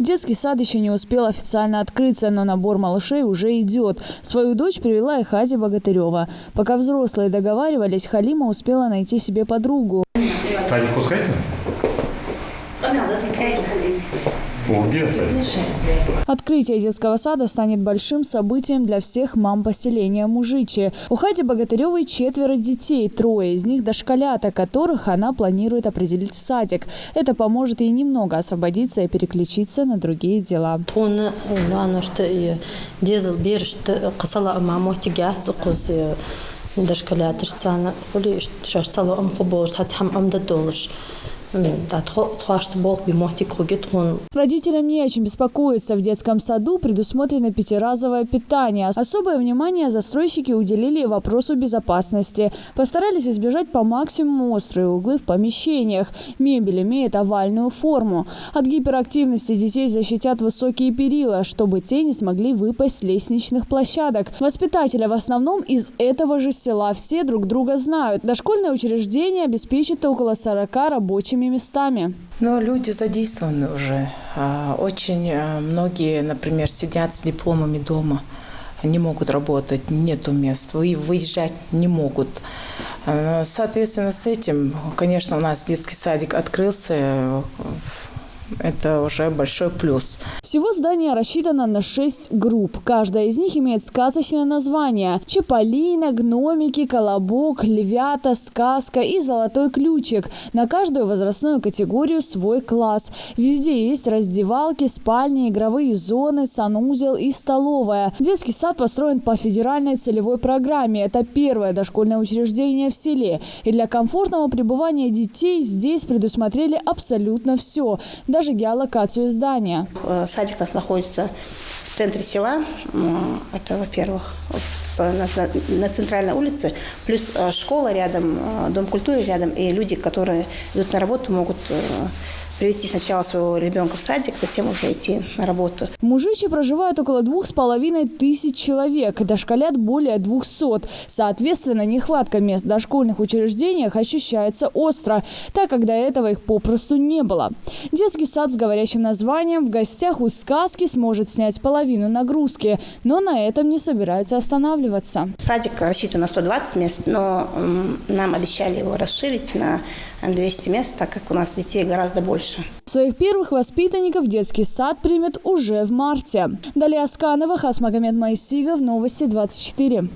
Детский сад еще не успел официально открыться, но набор малышей уже идет. Свою дочь привела и Хадя Богатырева. Пока взрослые договаривались, Халима успела найти себе подругу. Садик пускайте? Открытие детского сада станет большим событием для всех мам поселения Мужичи. У Хади Богатыревой 4 детей, 3 из них дошколята, которых она планирует определить в садик. Это поможет ей немного освободиться и переключиться на другие дела. Родителям не о чем беспокоиться. В детском саду предусмотрено 5-разовое питание. Особое внимание застройщики уделили вопросу безопасности. Постарались избежать по максимуму острые углы в помещениях. Мебель имеет овальную форму. От гиперактивности детей защитят высокие перила, чтобы те не смогли выпасть с лестничных площадок. Воспитатели в основном из этого же села. Все друг друга знают. Дошкольное учреждение обеспечит около 40 рабочими местами. Но люди задействованы уже. Очень многие, например, сидят с дипломами дома, не могут работать, нету мест, выезжать не могут. Соответственно, с этим, конечно, у нас детский садик открылся. Это уже большой плюс. Всего здание рассчитано на 6 групп. Каждая из них имеет сказочное название: Чаполина, Гномики, Колобок, Львята, Сказка и Золотой ключик. На каждую возрастную категорию свой класс. Везде есть раздевалки, спальни, игровые зоны, санузел и столовая. Детский сад построен по федеральной целевой программе. Это первое дошкольное учреждение в селе. И для комфортного пребывания детей здесь предусмотрели абсолютно все. Даже геолокацию здания. Садик у нас находится в центре села. Это, во-первых, на центральной улице. Плюс школа рядом, дом культуры рядом. И люди, которые идут на работу, могут привезти сначала своего ребенка в садик, затем уже идти на работу. В Мужичи проживают около 2500 человек, дошколят более 200. Соответственно, нехватка мест в дошкольных учреждениях ощущается остро, так как до этого их попросту не было. Детский сад с говорящим названием в гостях у Сказки сможет снять половину нагрузки, но на этом не собираются останавливаться. Садик рассчитан на 120 мест, но нам обещали его расширить на 200 мест, так как у нас детей гораздо больше. Своих первых воспитанников детский сад примет уже в марте. Далее Асканова, Хасмагомед Моисигов, Новости 24.